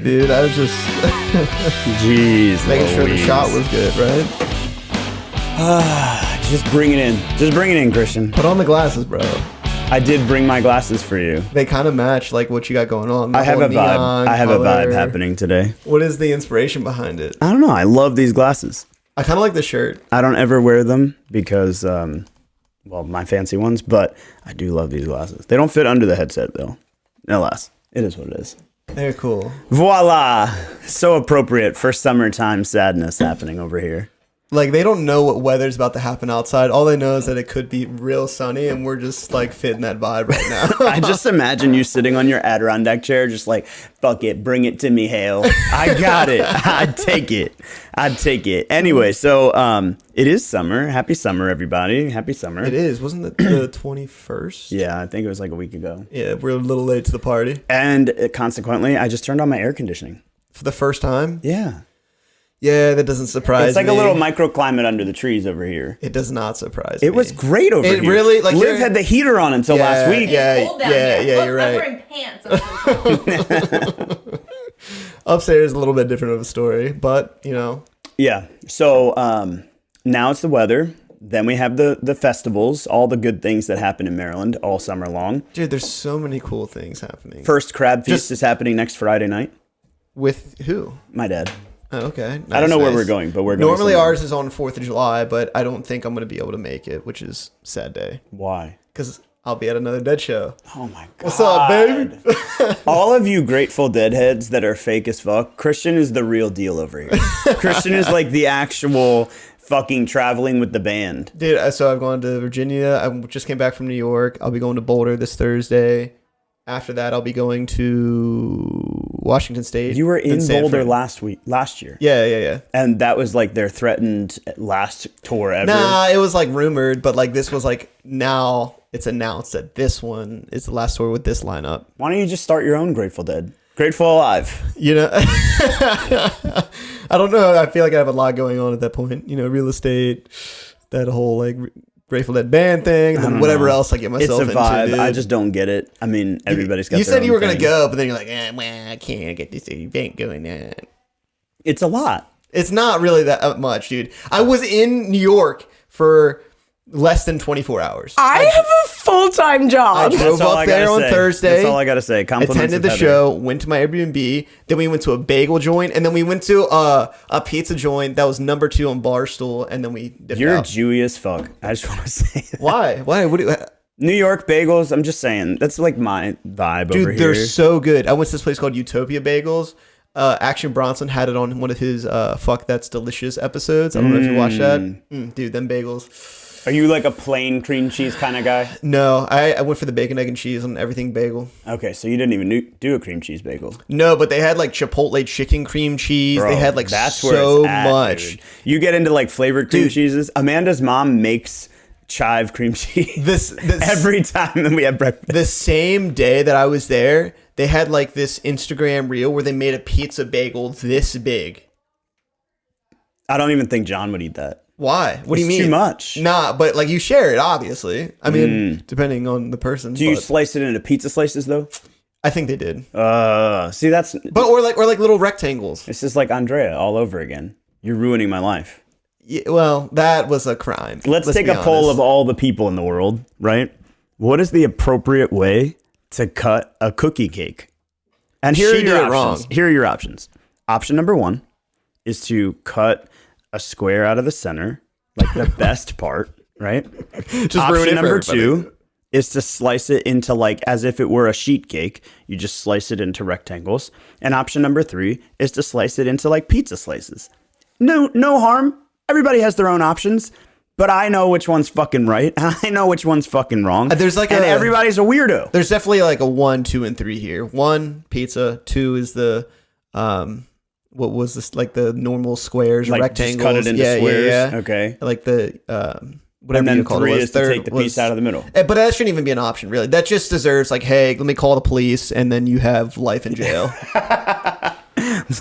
Dude, I was just Jeez, making sure the shot was good, right? Just bring it in. Just bring it in, Christian. Put on the glasses, bro. I did bring my glasses for you. They kind of match like what you got going on. I have a neon vibe. I have a vibe color. happening today. What is the inspiration behind it? I don't know. I love these glasses. I kind of like the shirt. I don't ever wear them because, well, my fancy ones, but I do love these glasses. They don't fit under the headset, though. Alas, it is what it is. They're cool. Voila! So appropriate for summertime sadness happening over here. Like, they don't know what weather's about to happen outside. All they know is that it could be real sunny, and we're just, like, fitting that vibe right now. I just imagine you sitting on your Adirondack chair, just like, fuck it, bring it to me, Hale. I got it. I'd take it. I'd take it. Anyway, so it is summer. Happy summer, everybody. Happy summer. It is. Wasn't it the 21st? Yeah, I think it was like a week ago. Yeah, we're a little late to the party. And consequently, I just turned on my air conditioning. For the first time? Yeah. Yeah, that doesn't surprise me. It's like a little microclimate under the trees over here. It does not surprise me. It was great over here. It really, like, Liv had the heater on until last week. Yeah, Cold down here. Look, you're I'm right. wearing pants. Upstairs is a little bit different of a story, but, you know. Yeah. So now it's the weather. Then we have the festivals, all the good things that happen in Maryland all summer long. Dude, there's so many cool things happening. First crab feast is happening next Friday night. With who? My dad. Oh, okay. Nice, I don't know where we're going, but we're going Normally somewhere. ours is on 4th of July, but I don't think I'm going to be able to make it, which is a sad day. Why? Because I'll be at another Dead show. Oh my God. What's up, baby? All of you Grateful Dead heads that are fake as fuck, Christian is the real deal over here. Christian is like the actual fucking traveling with the band. Dude, so I've gone to Virginia. I just came back from New York. I'll be going to Boulder this Thursday. After that, I'll be going to Washington State. You were in Sanford. Boulder last year. Yeah. And that was like their threatened last tour ever. Nah, it was like rumored, but like this was like now it's announced that this one is the last tour with this lineup. Why don't you just start your own Grateful Dead? Grateful Alive. You know, I don't know. I feel like I have a lot going on at that point. You know, real estate, that whole like Grateful Dead band thing, and then whatever else I get myself into. It's a vibe. Dude. I just don't get it. I mean, everybody's got. You their said you own were gonna thing. go, but then you're like, well, I can't get this event going on. It's a lot. It's not really that much, dude. I was in New York for less than 24 hours. I have a full-time job. I drove That's all up I gotta there on say. Thursday. That's all I gotta say. Compliments Attended of the Heather. show, went to my Airbnb, then we went to a bagel joint, and then we went to a pizza joint that was number 2 on Barstool, and then we dipped You're out. Jewy as fuck. I just want to say that. Why? What do you... New York bagels. I'm just saying. That's like my vibe over Dude, they're here. so good. I went to this place called Utopia Bagels. Action Bronson had it on one of his Fuck That's Delicious episodes. I don't know if you watched that. Dude, them bagels. Are you like a plain cream cheese kind of guy? No, I went for the bacon, egg, and cheese on everything bagel. Okay, so you didn't even do a cream cheese bagel. No, but they had like Chipotle chicken cream cheese. Bro, they had like that's where so it's at, much. dude. You get into like flavored cream Dude. cheeses. Amanda's mom makes chive cream cheese This every time that we have breakfast. the same day that I was there, they had like this Instagram reel where they made a pizza bagel this big. I don't even think John would eat that. Why? What do you It's mean? too much. Nah, but like you share it, obviously. I mean, depending on the person. Do you but slice it into pizza slices though? I think they did. See, that's But or like little rectangles. this is like Andrea all over again. You're ruining my life. Yeah, well, that was a crime. Let's take be a poll honest. of all the people in the world, right? What is the appropriate way to cut a cookie cake? And here She are your did it options. wrong. Here are your options. Option number 1 is to cut a square out of the center, like the best part, right? Just ruin Option it for number everybody. 2 is to slice it into like as if it were a sheet cake. You just slice it into rectangles. And option number 3 is to slice it into like pizza slices. No harm. Everybody has their own options, but I know which one's fucking right and I know which one's fucking wrong. There's like and a- everybody's a weirdo. There's definitely like a 1, 2, and 3 here. 1, pizza. 2 is the what was this, like the normal squares or Like rectangles? just cut it into squares. Okay. Like the whatever And then you call 3 it. Was is to third take the was- piece out of the middle. But that shouldn't even be an option, really. That just deserves like, hey, let me call the police, and then you have life in jail.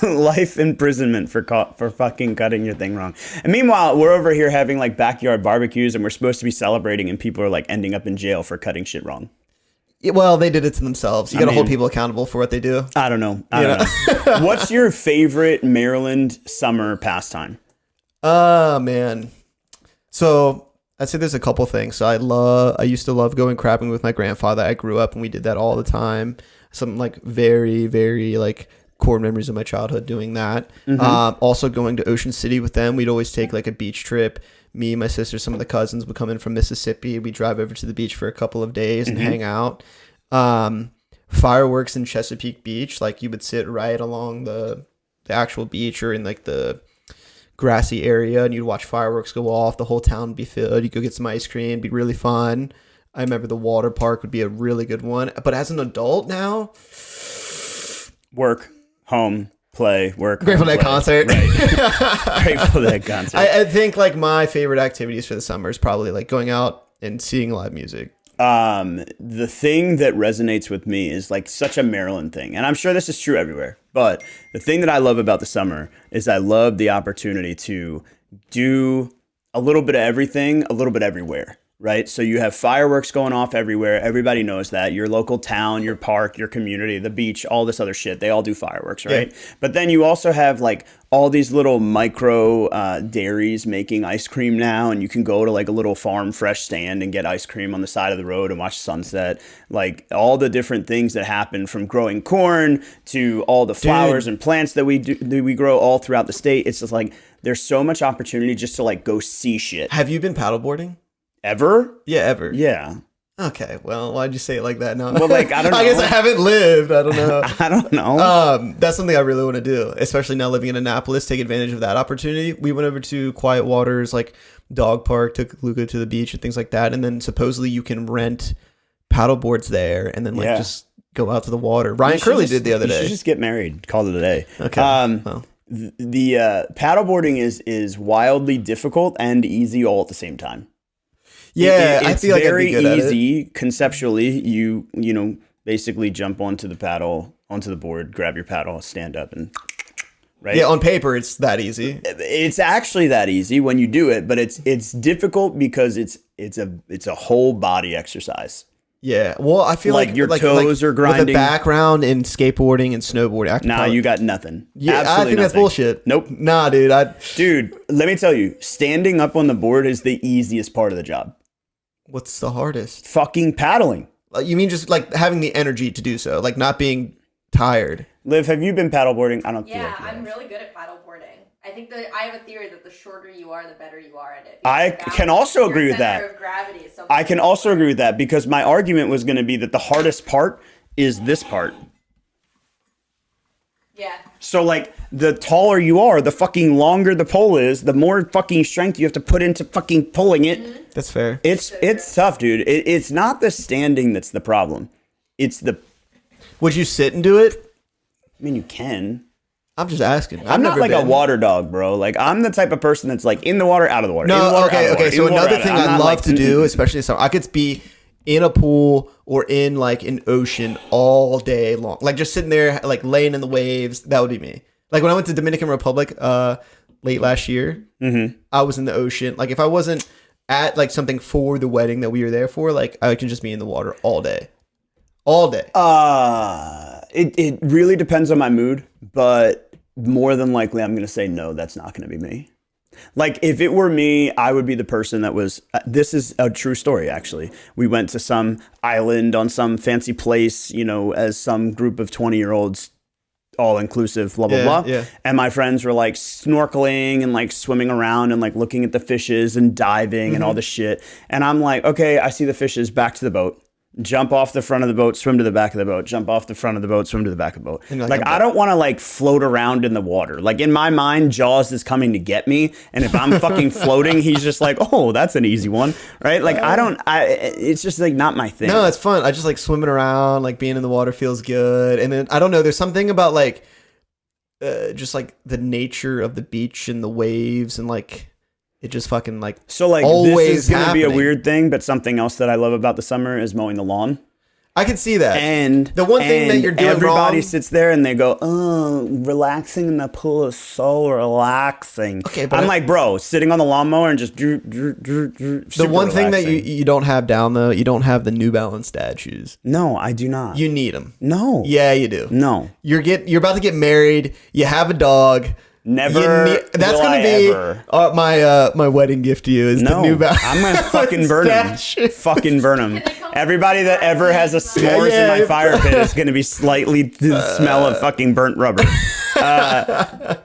Life imprisonment for fucking cutting your thing wrong. And meanwhile, we're over here having like backyard barbecues and we're supposed to be celebrating and people are like ending up in jail for cutting shit wrong. Well, they did it to themselves. You got to hold people accountable for what they do. I don't know. I don't know. What's your favorite Maryland summer pastime? Man. So I'd say there's a couple things. So I used to love going crabbing with my grandfather. I grew up and we did that all the time. Some like very, very like core memories of my childhood doing that. Also going to Ocean City with them. We'd always take like a beach trip. Me, my sister, some of the cousins would come in from Mississippi. We'd drive over to the beach for a couple of days and hang out. Fireworks in Chesapeake Beach. Like you would sit right along the actual beach or in like the grassy area and you'd watch fireworks go off. The whole town would be filled. You'd go get some ice cream. It'd be really fun. I remember the water park would be a really good one. But as an adult now, work, home, play, work. Grateful Dead concert. Right. Grateful Dead concert. I think like my favorite activities for the summer is probably like going out and seeing live music. The thing that resonates with me is like such a Maryland thing. And I'm sure this is true everywhere. But the thing that I love about the summer is I love the opportunity to do a little bit of everything, a little bit everywhere. Right. So you have fireworks going off everywhere. Everybody knows that. Your local town, your park, your community, the beach, all this other shit. They all do fireworks. Right. Yeah. But then you also have like all these little micro dairies making ice cream now. And you can go to like a little farm fresh stand and get ice cream on the side of the road and watch sunset. Like all the different things that happen from growing corn to all the flowers and plants that we grow all throughout the state. It's just like there's so much opportunity just to like go see shit. Have you been paddleboarding? Ever? Yeah, ever. Yeah. Okay, well, why'd you say it like that now? Well, like, I don't know. I guess I haven't lived. I don't know. I don't know. That's something I really want to do, especially now living in Annapolis, take advantage of that opportunity. We went over to Quiet Waters, like dog park, took Luca to the beach and things like that. And then supposedly you can rent paddle boards there and then like just go out to the water. Ryan Curley did the other day. You should just get married, call it a day. Okay. Well. The paddleboarding is wildly difficult and easy all at the same time. Yeah, I feel like I'd be good at it. Very easy conceptually. You know, basically jump onto the board, grab your paddle, stand up, and right. Yeah, on paper it's that easy. It's actually that easy when you do it, but it's difficult because it's a whole body exercise. Yeah, well, I feel like your toes are grinding. With a background in skateboarding and snowboarding. Nah, you got nothing. Yeah, absolutely I think nothing. that's bullshit. Nope. Nah, dude. Dude, let me tell you, standing up on the board is the easiest part of the job. What's the hardest? Fucking paddling. You mean just like having the energy to do so, like not being tired? Liv, have you been paddleboarding? I don't feel Yeah, like I'm really good at paddleboarding. I think that I have a theory that the shorter you are, the better you are at it. I can also agree with that. I can also agree with that because my argument was going to be that the hardest part is this part. Yeah. So like the taller you are, the fucking longer the pole is, the more fucking strength you have to put into fucking pulling it. Mm-hmm. That's fair. It's tough, dude. It's not the standing that's the problem. It's the. Would you sit and do it? I mean, you can. I'm just asking. I'm not like a water dog, bro. Like I'm the type of person that's like in the water, out of the water. No, in the water, okay, out of the okay. water, So in the water, another thing I'm I'd not love like, to do, especially in summer, I could be in a pool or in like an ocean all day long, like just sitting there, like laying in the waves. That would be me. Like when I went to Dominican Republic late last year, I was in the ocean. Like if I wasn't at like something for the wedding that we were there for, like I can just be in the water all day. All day. It really depends on my mood, but more than likely I'm going to say no, that's not going to be me. Like if it were me, I would be the person that was, this is a true story actually. We went to some island on some fancy place, you know, as some group of 20-year-olds, all inclusive, blah, blah, blah. Yeah. And my friends were like snorkeling and like swimming around and like looking at the fishes and diving and all this shit. And I'm like, okay, I see the fishes, back to the boat. Jump off the front of the boat, swim to the back of the boat, jump off the front of the boat, swim to the back of the boat. Like I don't want to like float around in the water. Like in my mind, Jaws is coming to get me. And if I'm fucking floating, he's just like, oh, that's an easy one. Right? Like it's just like not my thing. No, it's fun. I just like swimming around, like being in the water feels good. And then I don't know, there's something about like just like the nature of the beach and the waves and like it just fucking like so like always this is gonna happening. be a weird thing, but something else that I love about the summer is mowing the lawn. I can see that. And the one thing that you're doing everybody wrong, sits there and they go, "Oh, relaxing in the pool is so relaxing." Okay, but I'm like, bro, sitting on the lawnmower and just the one thing that you don't have down though, you don't have the New Balance dad shoes. No, I do not. You need them. No. Yeah, you do. No. You're about to get married. You have a dog. Never. That's will gonna I be ever. my wedding gift to you is the New Balance. I'm gonna fucking burn them. Fucking burn them. Everybody that ever has a s'mores in my fire pit is gonna be slightly the smell of fucking burnt rubber.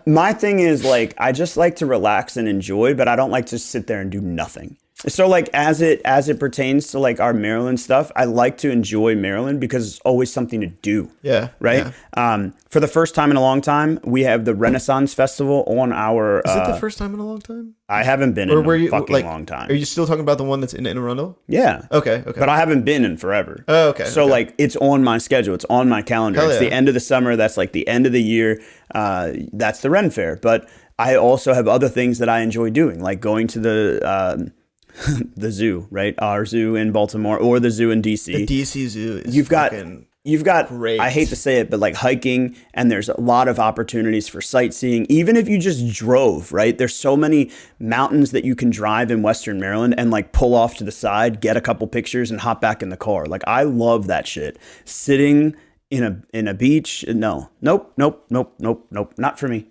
My thing is like I just like to relax and enjoy, but I don't like to sit there and do nothing. So like as it pertains to like our Maryland stuff, I like to enjoy Maryland because it's always something to do. Yeah. Right. Yeah. For the first time in a long time, we have the Renaissance Festival on our. Is it the first time in a long time? I haven't been in a fucking long time. Are you still talking about the one that's in Anne Arundel? Yeah. Okay. But I haven't been in forever. Oh, okay. So like it's on my schedule. It's on my calendar. Hell It's yeah. the end of the summer. That's like the end of the year. That's the Ren Fair. But I also have other things that I enjoy doing, like going to the the zoo, right? Our zoo in Baltimore or the zoo in DC. The DC Zoo is You've got great. I hate to say it, but like hiking, and there's a lot of opportunities for sightseeing. Even if you just drove, right? There's so many mountains that you can drive in Western Maryland and like pull off to the side, get a couple pictures, and hop back in the car. Like I love that shit. Sitting in a beach, nope, not for me.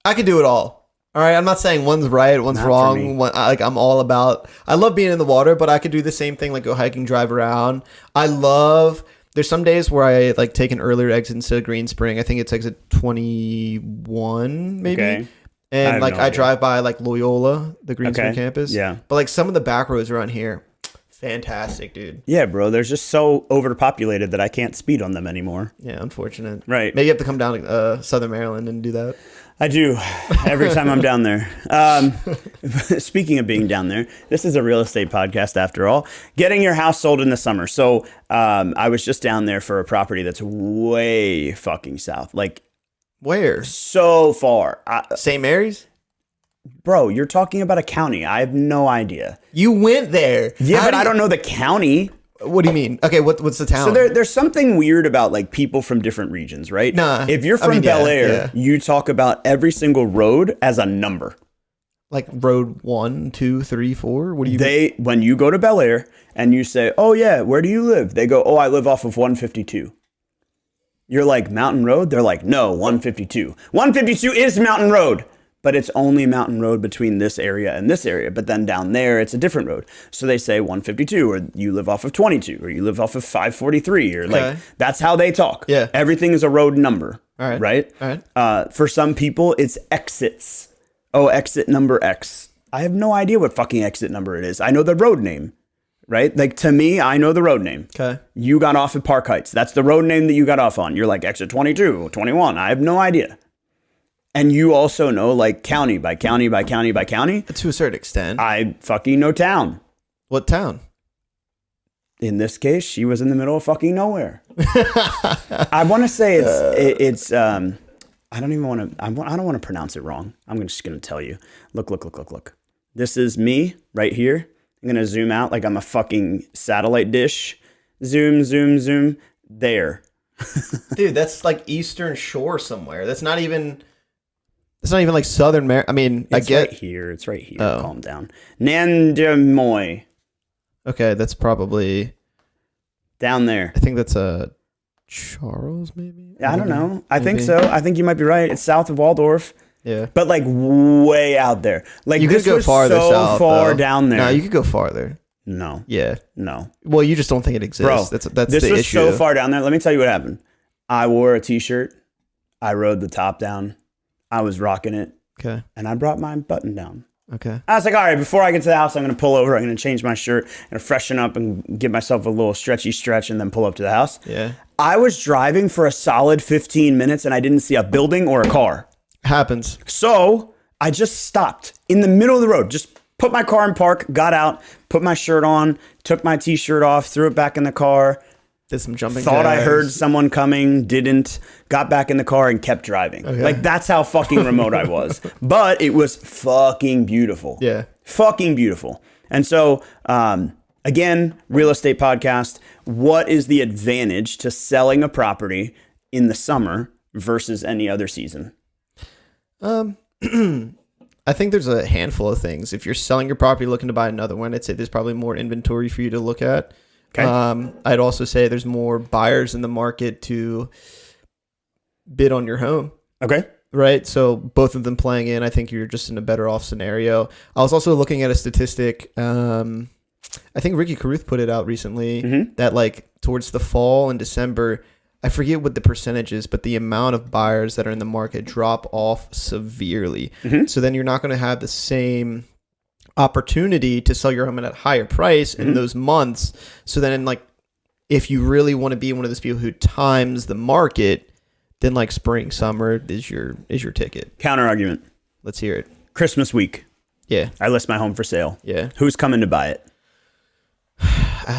I could do it all. All right, I'm not saying one's right, one's Not for me. wrong. I'm all about. I love being in the water, but I could do the same thing, like go hiking, drive around. There's some days where I like take an earlier exit instead of Green Spring. I think it's exit 21, maybe. Okay. And have like no I idea. drive by like Loyola, the Green Spring Okay. campus. Yeah. But like some of the back roads around here, fantastic, dude. Yeah, bro. They're just so overpopulated that I can't speed on them anymore. Yeah, unfortunate. Right. Maybe you have to come down to Southern Maryland and do that. I do every time I'm down there. Speaking of being down there, this is a real estate podcast after all. Getting your house sold in the summer. So I was just down there for a property that's way fucking south, like Where? so far. St. Mary's? Bro, you're talking about a county. I have no idea. You went there. Yeah, How but do I don't know the county. What do you mean? Okay, what's the town? So there's something weird about like people from different regions, right? Nah, If you're I from mean, Bel yeah, Air, yeah. you talk about every single road as a number. Like road 1, 2, 3, 4? What do you When you go to Bel Air and you say, "Oh yeah, where do you live?" They go, "Oh, I live off of 152." You're like, "Mountain Road?" They're like, "No, 152. 152 is Mountain Road." But it's only Mountain Road between this area and this area. But then down there, it's a different road. So they say 152, or you live off of 22, or you live off of 543, or like Okay. that's how they talk. Yeah. Everything is a road number. All right. Right? All right. For some people, it's exits. Oh, exit number X. I have no idea what fucking exit number it is. I know the road name. Right? Like to me, I know the road name. Okay. You got off at Park Heights. That's the road name that you got off on. You're like exit 22, 21. I have no idea. And you also know like county by county by county by county. To a certain extent. I fucking know town. What town? In this case, she was in the middle of fucking nowhere. I want to say it's I don't even want to I don't want to pronounce it wrong. I'm just going to tell you. Look. This is me right here. I'm going to zoom out like I'm a fucking satellite dish. Zoom. There. Dude, that's like Eastern Shore somewhere. That's not even like Southern I mean, I It's get. right here. It's right here. Oh. Calm down. Nandemoy. Okay, that's probably. Down there. I think that's Charles, maybe. I don't know. I think Maybe. so. I think you might be right. It's south of Waldorf, Yeah. but like way out there. Like You this could go was farther so south. far though. down there. No, you could go farther. No. Yeah. No. Well, you just don't think it exists. Bro, that's this the was issue. so far down there. Let me tell you what happened. I wore a t-shirt. I rode the top down. I was rocking it, Okay. and I brought my button down. Okay. I was like, all right, before I get to the house, I'm going to pull over. I'm going to change my shirt. I'm going to freshen up and give myself a little stretchy stretch and then pull up to the house. Yeah. I was driving for a solid 15 minutes and I didn't see a building or a car. Happens. So I just stopped in the middle of the road, just put my car in park, got out, put my shirt on, took my t-shirt off, threw it back in the car. Did some jumping Thought I jacks. heard someone coming, didn't, got back in the car and kept driving. Okay. Like that's how fucking remote I was. But it was fucking beautiful. Yeah. Fucking beautiful. And so, Again, real estate podcast. What is the advantage to selling a property in the summer versus any other season? I think there's a handful of things. If you're selling your property looking to buy another one, I'd say there's probably more inventory for you to look at. Okay. I'd also say there's more buyers in the market to bid on your home. Okay. Right. So both of them playing in, I think you're just in a better off scenario. I was also looking at a statistic. I think Ricky Caruth put it out recently that like towards the fall in December, I forget what the percentage is, but the amount of buyers that are in the market drop off severely. So then you're not going to have the same opportunity to sell your home at a higher price in those months. So then like, if you really want to be one of those people who times the market, then like spring, summer is your ticket. Counter argument. Let's hear it. Christmas week. Yeah. I list my home for sale. Yeah. Who's coming to buy it?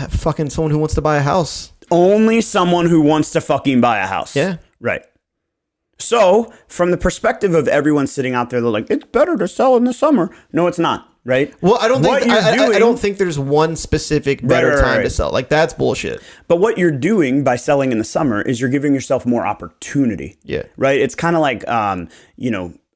Fucking someone who wants to buy a house. Only someone who wants to fucking buy a house. Yeah. Right. So, from the perspective of everyone sitting out there, they're like, it's better to sell in the summer. No, it's not. Right? Well, I don't What think you're I doing- don't think there's one specific better Right. time to sell. Like that's bullshit. But what you're doing by selling in the summer is you're giving yourself more opportunity. Yeah. Right? It's kind of like,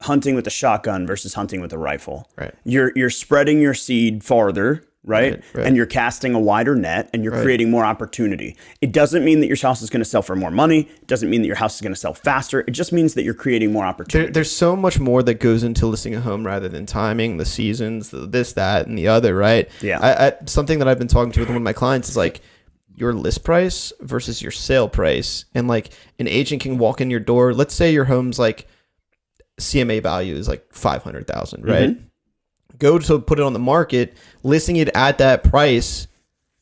hunting with a shotgun versus hunting with a rifle. Right. You're spreading your seed farther, right? Right. And you're casting a wider net and you're creating more opportunity. It doesn't mean that your house is going to sell for more money. It doesn't mean that your house is going to sell faster. It just means that you're creating more opportunity. There's so much more that goes into listing a home rather than timing, the seasons, this, that, and the other, right? Yeah. I something that I've been talking to with one of my clients is like your list price versus your sale price. And like an agent can walk in your door. Let's say your home's like CMA value is like 500,000, right? Go to put it on the market, listing it at that price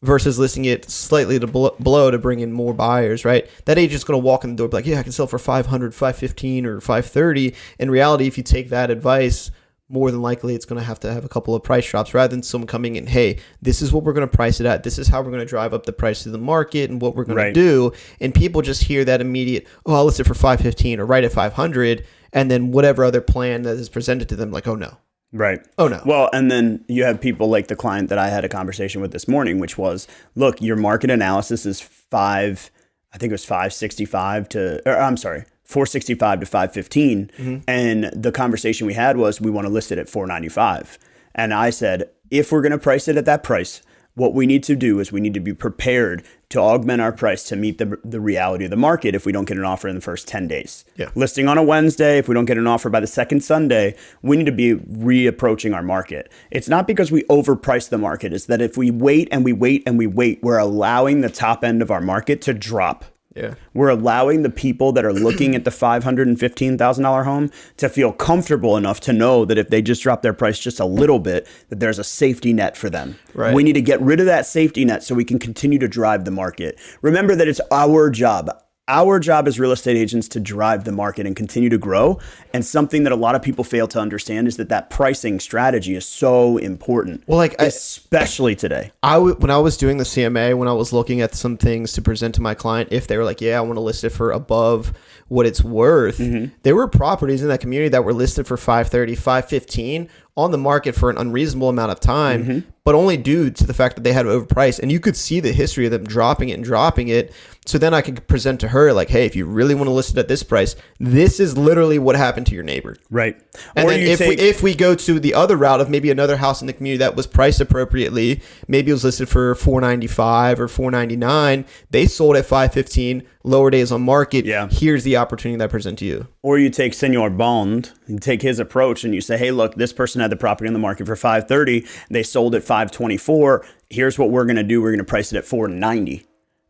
versus listing it slightly below to bring in more buyers, right? That agent's going to walk in the door and be like, yeah, I can sell for 500, 515 or 530. In reality, if you take that advice, more than likely it's going to have a couple of price drops rather than someone coming in, hey, this is what we're going to price it at. This is how we're going to drive up the price of the market and what we're going to do. And people just hear that immediate, oh, I'll list it for 515 or right at 500. And then whatever other plan that is presented to them, like, oh no. Right. Oh no. Well, and then you have people like the client that I had a conversation with this morning, which was, look, your market analysis is 465 to 515. And the conversation we had was, we want to list it at 495. And I said, if we're going to price it at that price, what we need to do is we need to be prepared to augment our price to meet the reality of the market if we don't get an offer in the first 10 days. Yeah. Listing on a Wednesday, if we don't get an offer by the second Sunday, we need to be reapproaching our market. It's not because we overprice the market. It's that if we wait and we wait and we wait, we're allowing the top end of our market to drop. Yeah. We're allowing the people that are looking at the $515,000 home to feel comfortable enough to know that if they just drop their price just a little bit, that there's a safety net for them. Right. We need to get rid of that safety net so we can continue to drive the market. Remember that it's our job. Our job as real estate agents to drive the market and continue to grow. And something that a lot of people fail to understand is that pricing strategy is so important. Well, like especially today. When I was doing the CMA, when I was looking at some things to present to my client, if they were like, yeah, I want to list it for above what it's worth, there were properties in that community that were listed for 530, 515 on the market for an unreasonable amount of time, but only due to the fact that they had overpriced. And you could see the history of them dropping it. So then I could present to her like, hey, if you really want to list it at this price, this is literally what happened to your neighbor. Right. And Or then if we go to the other route of maybe another house in the community that was priced appropriately, maybe it was listed for $495 or $499, they sold at $515, lower days on market. Yeah. Here's the opportunity that I present to you. Or you take Senor Bond, you take his approach and you say, hey, look, this person had the property on the market for $530. They sold at $524. Here's what we're going to do. We're going to price it at $490.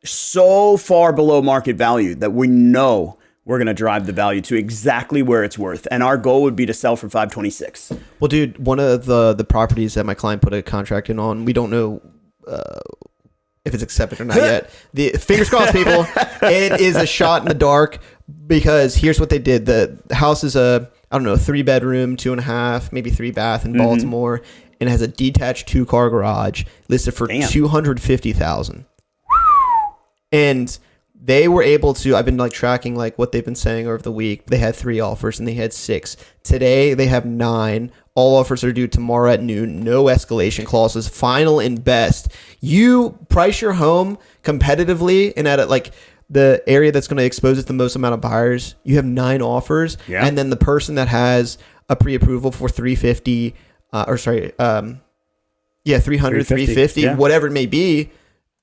So far below market value that we know we're going to drive the value to exactly where it's worth. And our goal would be to sell for $526. Well, dude, one of the properties that my client put a contract in on, we don't know if it's accepted or not yet. The fingers crossed, people. It is a shot in the dark because here's what they did. The house is a 3-bedroom, 2.5, maybe 3-bath in Baltimore, and it has a detached 2-car garage listed for $250,000. And they were able to, I've been like tracking like what they've been saying over the week. They had 3 offers and they had 6. Today they have 9. All offers are due tomorrow at noon. No escalation clauses. Final and best. You price your home competitively and at like the area that's going to expose it the most amount of buyers. You have 9 offers, and then the person that has a pre-approval for 350, 300, 350, whatever it may be,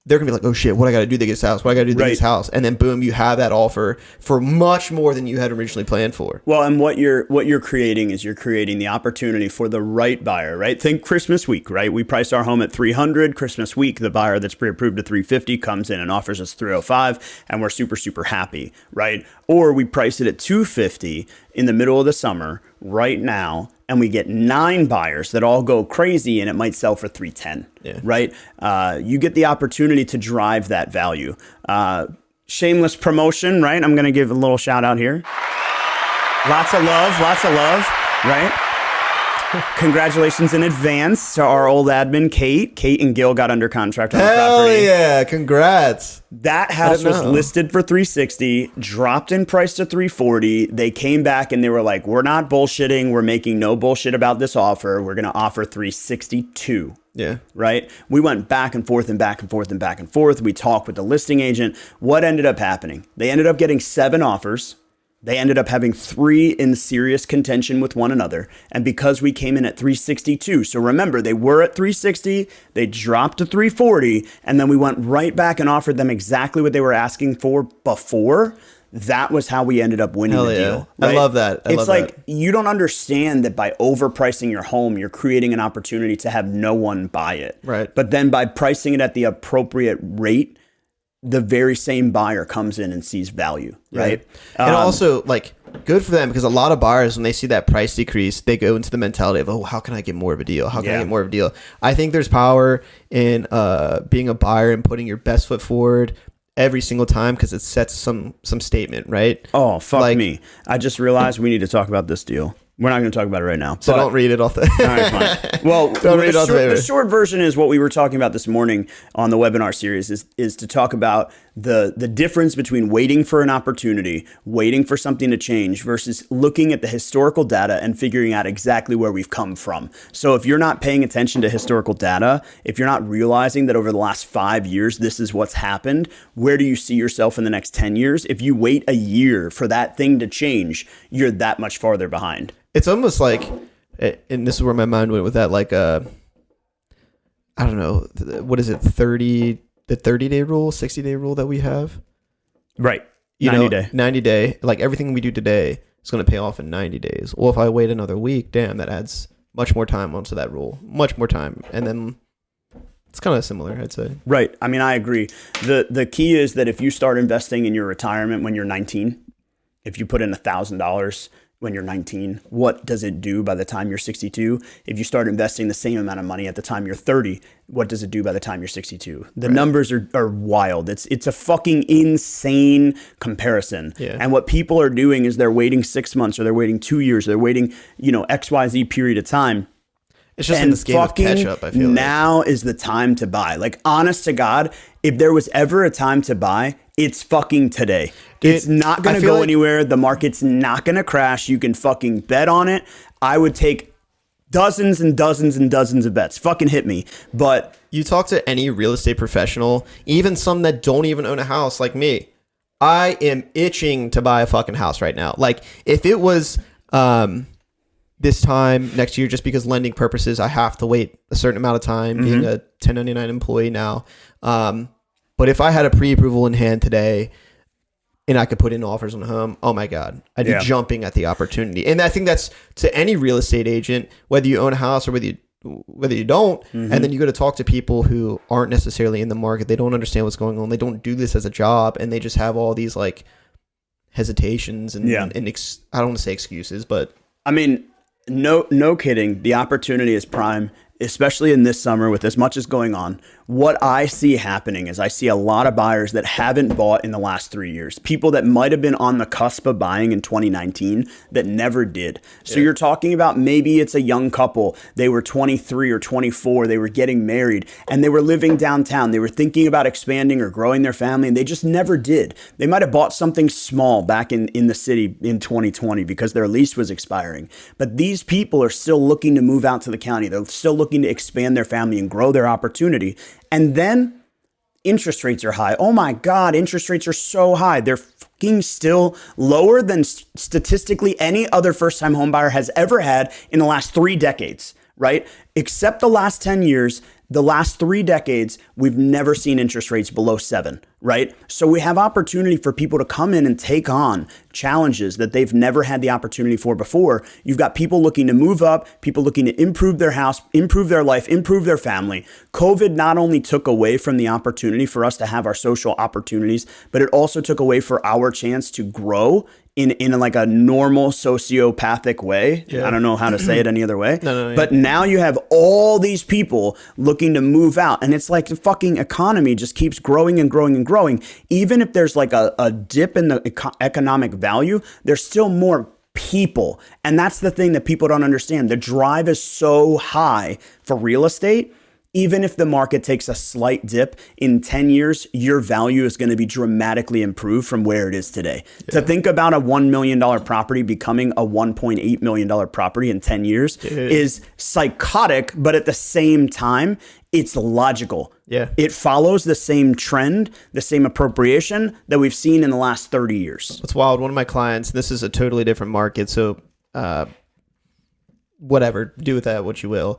they're gonna be like, oh shit, what I gotta do to get this house? What I gotta do to get this house? And then boom, you have that offer for much more than you had originally planned for. Well, and what you're creating is you're creating the opportunity for the right buyer, right? Think Christmas week, right? We priced our home at 300. Christmas week, the buyer that's pre-approved to 350 comes in and offers us 305, and we're super, super happy, right? Or we price it at 250 in the middle of the summer right now, and we get 9 buyers that all go crazy, and it might sell for 310, right? You get the opportunity to drive that value. Shameless promotion, right? I'm going to give a little shout out here. Lots of love, right? Congratulations in advance to our old admin, Kate. Kate and Gil got under contract on the property. Hell yeah, congrats. That house was listed for 360, dropped in price to 340. They came back and they were like, we're not bullshitting. We're making no bullshit about this offer. We're going to offer 362. Yeah. Right? We went back and forth and back and forth and back and forth. We talked with the listing agent. What ended up happening? They ended up getting 7 offers. They ended up having 3 in serious contention with one another. And because we came in at 362, so remember, they were at 360, they dropped to 340, and then we went right back and offered them exactly what they were asking for before. That was how we ended up winning the deal. Right? I love that. It's like you don't understand that by overpricing your home, you're creating an opportunity to have no one buy it. Right. But then by pricing it at the appropriate rate, the very same buyer comes in and sees value, right? And also, like, good for them, because a lot of buyers, when they see that price decrease, they go into the mentality of, oh, how can I get more of a deal? How can I get more of a deal? I think there's power in being a buyer and putting your best foot forward every single time, because it sets some statement, right? Oh, fuck me. I just realized we need to talk about this deal. We're not going to talk about it right now. So don't read it off the... All right, fine. Well, the short version is what we were talking about this morning on the webinar series is to talk about the difference between waiting for an opportunity, waiting for something to change, versus looking at the historical data and figuring out exactly where we've come from. So if you're not paying attention to historical data, if you're not realizing that over the last 5 years, this is what's happened, where do you see yourself in the next 10 years? If you wait a year for that thing to change, you're that much farther behind. It's almost like, and this is where my mind went with that, like, I don't know, what is it, the 30-day rule, 60-day rule that we have? Right. 90 day. Like, everything we do today is going to pay off in 90 days. Well, if I wait another week, damn, that adds much more time onto that rule. Much more time. And then it's kind of similar, I'd say. Right. I mean, I agree. The key is that if you start investing in your retirement when you're 19, if you put in $1,000 when you're 19, what does it do by the time you're 62? If you start investing the same amount of money at the time you're 30, what does it do by the time you're 62? The numbers are wild. It's a fucking insane comparison. Yeah. And what people are doing is they're waiting 6 months, or they're waiting 2 years, they're waiting, XYZ period of time. It's just in this game of catch up, I feel now is the time to buy. Like, honest to God, if there was ever a time to buy, it's fucking today. It's not going to go anywhere. The market's not going to crash. You can fucking bet on it. I would take dozens and dozens and dozens of bets. Fucking hit me. But you talk to any real estate professional, even some that don't even own a house like me, I am itching to buy a fucking house right now. Like, if it was this time next year, just because lending purposes, I have to wait a certain amount of time, being a 1099 employee now. But if I had a pre-approval in hand today and I could put in offers on a home, oh my God, I'd be jumping at the opportunity. And I think that's to any real estate agent, whether you own a house or whether you don't, and then you go to talk to people who aren't necessarily in the market. They don't understand what's going on. They don't do this as a job, and they just have all these like hesitations and I don't want to say excuses, but I mean, no kidding. The opportunity is prime. especially in this summer with as much as going on, what I see happening is I see a lot of buyers that haven't bought in the last 3 years. People that might have been on the cusp of buying in 2019 that never did. So you're talking about maybe it's a young couple. They were 23 or 24. They were getting married and they were living downtown. They were thinking about expanding or growing their family and they just never did. They might have bought something small back in the city in 2020 because their lease was expiring. But these people are still looking to move out to the county. They're still looking to expand their family and grow their opportunity. And then interest rates are high. Oh my God, interest rates are so high. They're fucking still lower than statistically any other first-time home buyer has ever had in the last 3 decades, right? Except the last 10 years, the last 3 decades, we've never seen interest rates below 7, right? So we have opportunity for people to come in and take on challenges that they've never had the opportunity for before. You've got people looking to move up, people looking to improve their house, improve their life, improve their family. COVID not only took away from the opportunity for us to have our social opportunities, but it also took away for our chance to grow in like a normal sociopathic way. I don't know how to say it any other way. But now you have all these people looking to move out. And it's like the fucking economy just keeps growing and growing and growing. Even if there's like a dip in the economic value, there's still more people. And that's the thing that people don't understand. The drive is so high for real estate. Even if the market takes a slight dip in 10 years, your value is going to be dramatically improved from where it is today. To think about a $1 million property becoming a $1.8 million property in 10 years is psychotic, but at the same time, it's logical. It follows the same trend, the same appropriation that we've seen in the last 30 years. It's wild. One of my clients, this is a totally different market, so whatever, do with that what you will.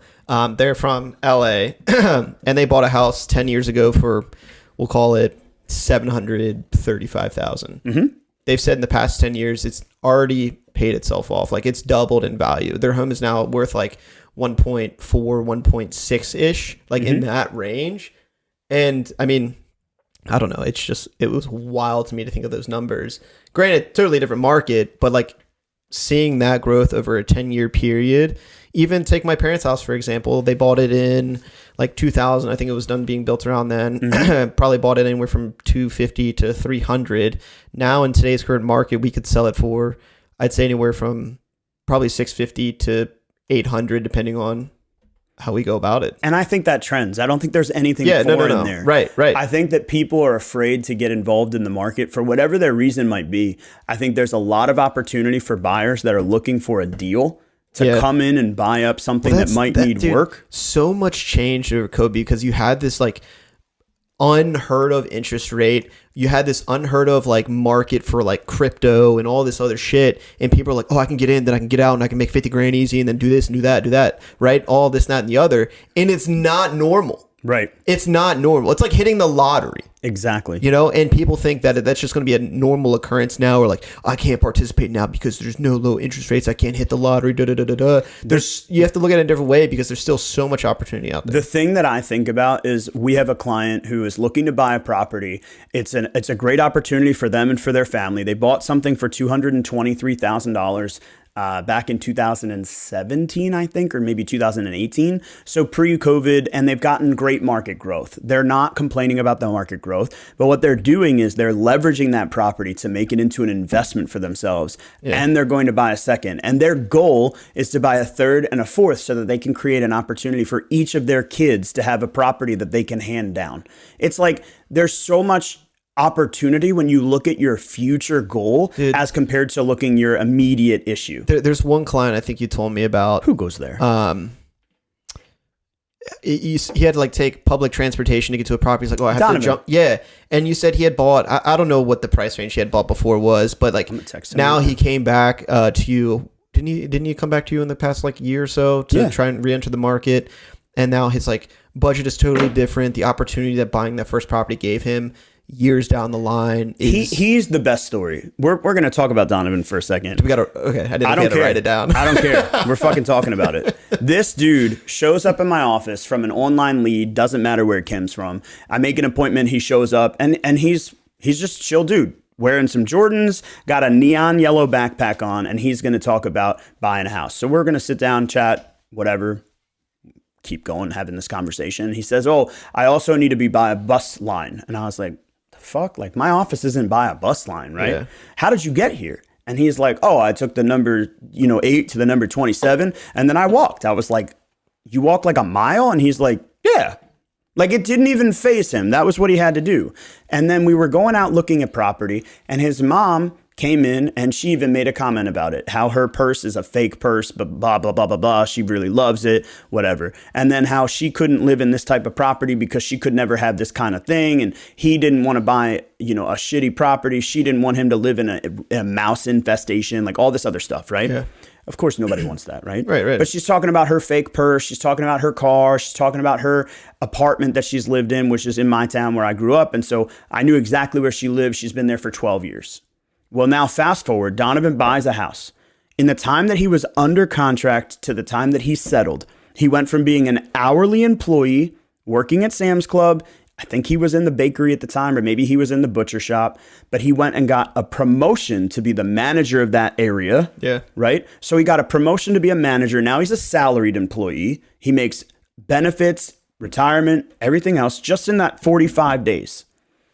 They're from LA and they bought a house 10 years ago for, we'll call it $735,000. They've said in the past 10 years, it's already paid itself off. Like it's doubled in value. Their home is now worth like 1.4, 1.6 ish, like in that range. And I mean, I don't know. It's just, it was wild to me to think of those numbers. Granted, totally different market, but like, seeing that growth over a 10-year period. Even take my parents' house, for example. They bought it in like 2000. I think it was done being built around then. Probably bought it anywhere from 250 to 300. Now in today's current market, we could sell it for, I'd say anywhere from probably 650 to 800, depending on how we go about it. And I think that trends. I don't think there's anything foreign in there. Right. I think that people are afraid to get involved in the market for whatever their reason might be. I think there's a lot of opportunity for buyers that are looking for a deal to come in and buy up something that might need work. So much changed over COVID because you had this like unheard of interest rate. You had this unheard of like market for like crypto and all this other shit. And people are like, oh, I can get in, then I can get out and I can make 50 grand easy and then do this and do that, right? All this, that, and the other. And it's not normal. Right. It's not normal. It's like hitting the lottery. Exactly. You know, and people think that that's just going to be a normal occurrence now, or like, I can't participate now because there's no low interest rates. I can't hit the lottery. You have to look at it a different way because there's still so much opportunity out there. The thing that I think about is we have a client who is looking to buy a property. It's a great opportunity for them and for their family. They bought something for $223,000. Back in 2017, I think, or maybe 2018. So pre-COVID, and they've gotten great market growth. They're not complaining about the market growth, but what they're doing is they're leveraging that property to make it into an investment for themselves. And they're going to buy a second. And their goal is to buy a third and a fourth so that they can create an opportunity for each of their kids to have a property that they can hand down. It's like there's so much opportunity when you look at your future goal as compared to looking your immediate issue. There's one client I think you told me about. Who goes there? He had to like take public transportation to get to a property. He's like, oh, I have Donovan. to jump. Yeah. And you said he had bought, I don't know what the price range he had bought before was, but like now he came back to you. Didn't he come back to you in the past like year or so to try and re-enter the market? And now his like budget is totally different. The opportunity that buying that first property gave him years down the line. He's the best story. We're going to talk about Donovan for a second. I don't care. Write it down. I don't care. We're fucking talking about it. This dude shows up in my office from an online lead. Doesn't matter where it comes from. I make an appointment. He shows up and he's just chill dude. Wearing some Jordans, got a neon yellow backpack on, and he's going to talk about buying a house. So we're going to sit down, chat, whatever. keep going, having this conversation. He says, oh, I also need to be by a bus line. And I was like, the fuck? Like, my office isn't by a bus line, right? Yeah. How did you get here? And he's like, oh, I took the number, 8 to the number 27. And then I walked. I was like, you walked like a mile? And he's like, yeah. Like, it didn't even faze him. That was what he had to do. And then we were going out looking at property, and his mom came in, and she even made a comment about it, how her purse is a fake purse, but blah, blah, blah, blah, blah. She really loves it, whatever. And then how she couldn't live in this type of property because she could never have this kind of thing. And he didn't want to buy, a shitty property. She didn't want him to live in a mouse infestation, like all this other stuff, right? Yeah. Of course, nobody wants that, right? Right. But she's talking about her fake purse. She's talking about her car. She's talking about her apartment that she's lived in, which is in my town where I grew up. And so I knew exactly where she lived. She's been there for 12 years. Well, now fast forward, Donovan buys a house. In the time that he was under contract to the time that he settled, he went from being an hourly employee working at Sam's Club. I think he was in the bakery at the time, or maybe he was in the butcher shop, but he went and got a promotion to be the manager of that area. Yeah. Right? So he got a promotion to be a manager. Now he's a salaried employee. He makes benefits, retirement, everything else just in that 45 days.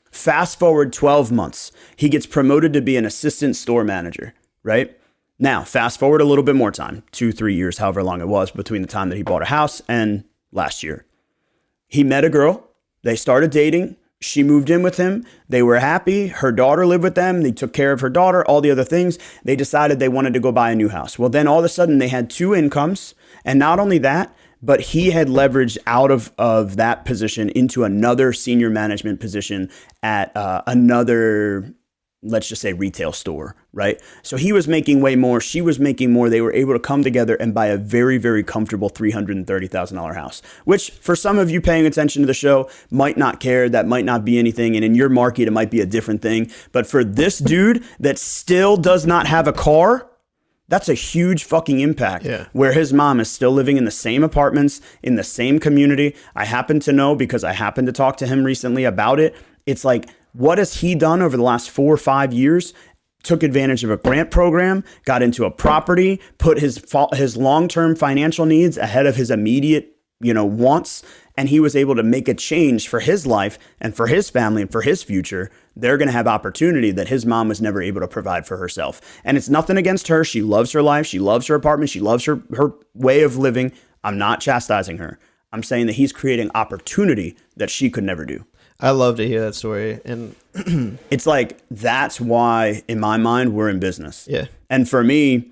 Fast forward 12 months, he gets promoted to be an assistant store manager, right? Now, fast forward a little bit more time, 2-3 years, however long it was between the time that he bought a house and last year. He met a girl. They started dating. She moved in with him. They were happy. Her daughter lived with them. They took care of her daughter, all the other things. They decided they wanted to go buy a new house. Well, then all of a sudden they had 2 incomes. And not only that, but he had leveraged out of that position into another senior management position at another, let's just say, retail store, right? So he was making way more. She was making more. They were able to come together and buy a very, very comfortable $330,000 house, which for some of you paying attention to the show might not care. That might not be anything. And in your market, it might be a different thing. But for this dude that still does not have a car, that's a huge fucking impact. Yeah. Where his mom is still living in the same apartments, in the same community. I happen to know because I happened to talk to him recently about it. It's like, what has he done over the last 4 or 5 years? Took advantage of a grant program, got into a property, put his long-term financial needs ahead of his immediate, wants. And he was able to make a change for his life and for his family and for his future. They're going to have opportunity that his mom was never able to provide for herself. And it's nothing against her. She loves her life. She loves her apartment. She loves her way of living. I'm not chastising her. I'm saying that he's creating opportunity that she could never do. I love to hear that story. And it's like, that's why, in my mind, we're in business. yeah. And for me,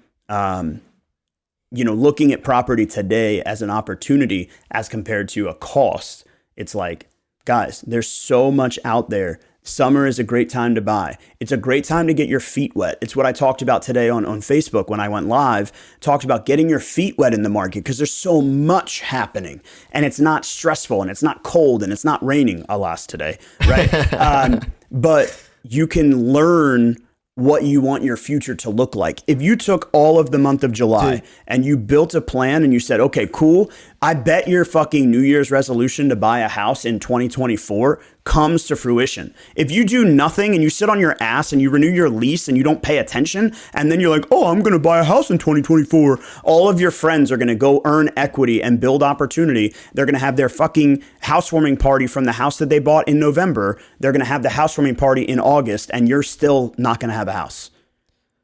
looking at property today as an opportunity as compared to a cost, it's like, guys, there's so much out there. Summer is a great time to buy. It's a great time to get your feet wet. It's what I talked about today on Facebook when I went live, talked about getting your feet wet in the market because there's so much happening and it's not stressful and it's not cold and it's not raining, alas, today, right? But you can learn what you want your future to look like. If you took all of the month of July and you built a plan and you said, okay, cool, I bet your fucking New Year's resolution to buy a house in 2024 comes to fruition. If you do nothing and you sit on your ass and you renew your lease and you don't pay attention, and then you're like, oh, I'm going to buy a house in 2024, all of your friends are going to go earn equity and build opportunity. They're going to have their fucking housewarming party from the house that they bought in November. They're going to have the housewarming party in August, and you're still not going to have a house.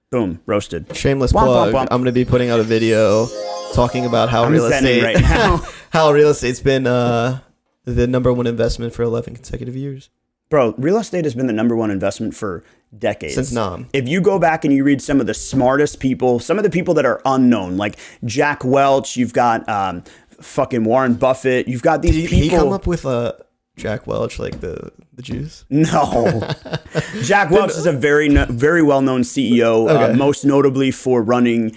Boom, roasted. Shameless Womp, plug. womp, womp. I'm going to be putting out a video talking about how I'm real zenning estate right now. how real estate's been the number one investment for 11 consecutive years. Bro, real estate has been the number one investment for decades. Since Nam. If you go back and you read some of the smartest people, some of the people that are unknown, like Jack Welch, you've got fucking Warren Buffett, you've got these Did he people. come up with Jack Welch, like the juice? No. Jack Welch is a very well-known CEO, Okay. most notably for running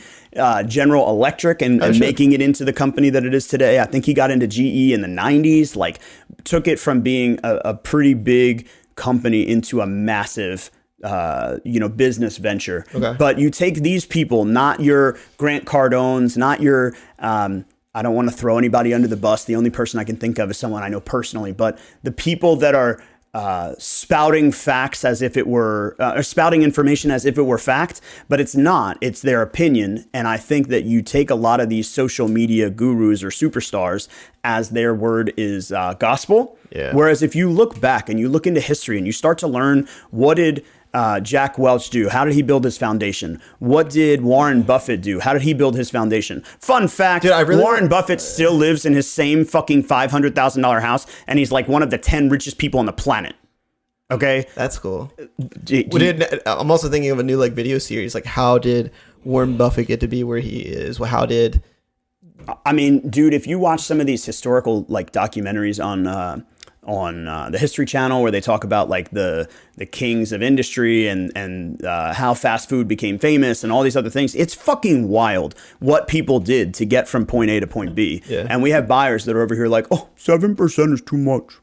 General Electric and sure. making it into the company that it is today. I think he got into GE in the 90s, like took it from being a pretty big company into a massive business venture. Okay. But you take these people, not your Grant Cardones, not your I don't want to throw anybody under the bus. The only person I can think of is someone I know personally, but the people that are spouting facts as if it were, or spouting information as if it were fact, but it's not. It's their opinion. And I think that you take a lot of these social media gurus or superstars as their word is gospel. Yeah. Whereas if you look back and you look into history and you start to learn what did Jack Welch do? How did he build his foundation? What did Warren Buffett do? How did he build his foundation? Fun fact, Dude, Warren Buffett still lives in his same fucking $500,000 house, and he's like one of the 10 richest people on the planet. Okay? That's cool. I'm also thinking of a new like video series. Like, how did Warren Buffett get to be where he is? Well, how did... I mean, dude, if you watch some of these historical like documentaries on the History Channel where they talk about like the kings of industry and how fast food became famous and all these other things. It's fucking wild what people did to get from point A to point B. Yeah. And we have buyers that are over here like, oh, 7% is too much.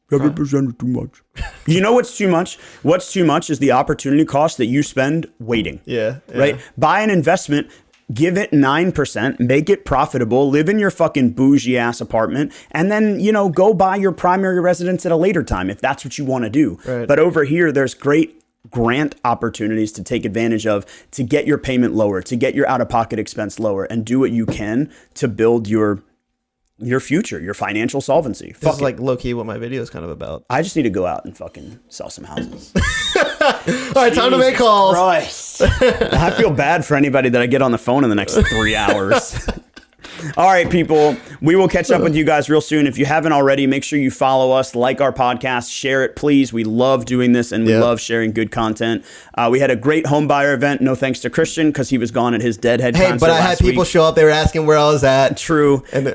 7% is too much. You know what's too much? What's too much is the opportunity cost that you spend waiting. Yeah. Right? Buy an investment. Give it 9%, make it profitable, live in your fucking bougie ass apartment, and then, you know, go buy your primary residence at a later time if that's what you want to do. Right. But over here, there's great grant opportunities to take advantage of to get your payment lower, to get your out-of-pocket expense lower, and do what you can to build your future, your financial solvency. This is like low-key what my video is kind of about. I just need to go out and fucking sell some houses. All right, time to make calls. Christ. I feel bad for anybody that I get on the phone in the next 3 hours. All right, people, we will catch up with you guys real soon. If you haven't already, make sure you follow us, like our podcast, share it, please. We love doing this and we love sharing good content. We had a great home buyer event. No thanks to Christian because he was gone at his Deadhead concert. Hey, but I had people show up. They were asking where I was at. True. And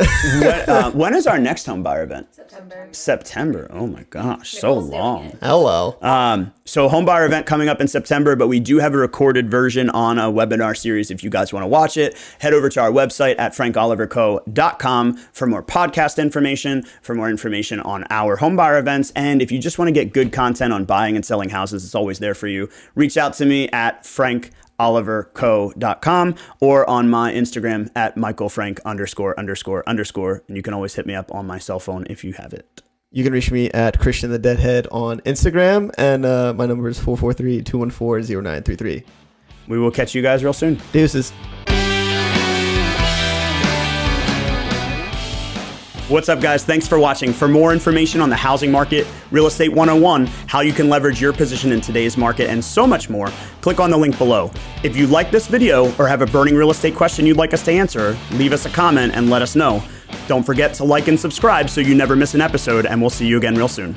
when is our next home buyer event? September. September. Oh my gosh, so Nicole's doing long. it. Hello. So home buyer event coming up in September, but we do have a recorded version on a webinar series. If you guys want to watch it, head over to our website at frankoliverco.com for more podcast information, for more information on our home buyer events. And if you just want to get good content on buying and selling houses, it's always there for you. Reach out to me at frankoliverco.com or on my Instagram at michaelfrank___. And you can always hit me up on my cell phone if you have it. You can reach me at Christian the Deadhead on Instagram, and my number is 443-214-0933. We will catch you guys real soon. Deuces. What's up, guys? Thanks for watching. For more information on the housing market, Real Estate 101, how you can leverage your position in today's market, and so much more, click on the link below. If you like this video or have a burning real estate question you'd like us to answer, leave us a comment and let us know. Don't forget to like and subscribe so you never miss an episode, and we'll see you again real soon.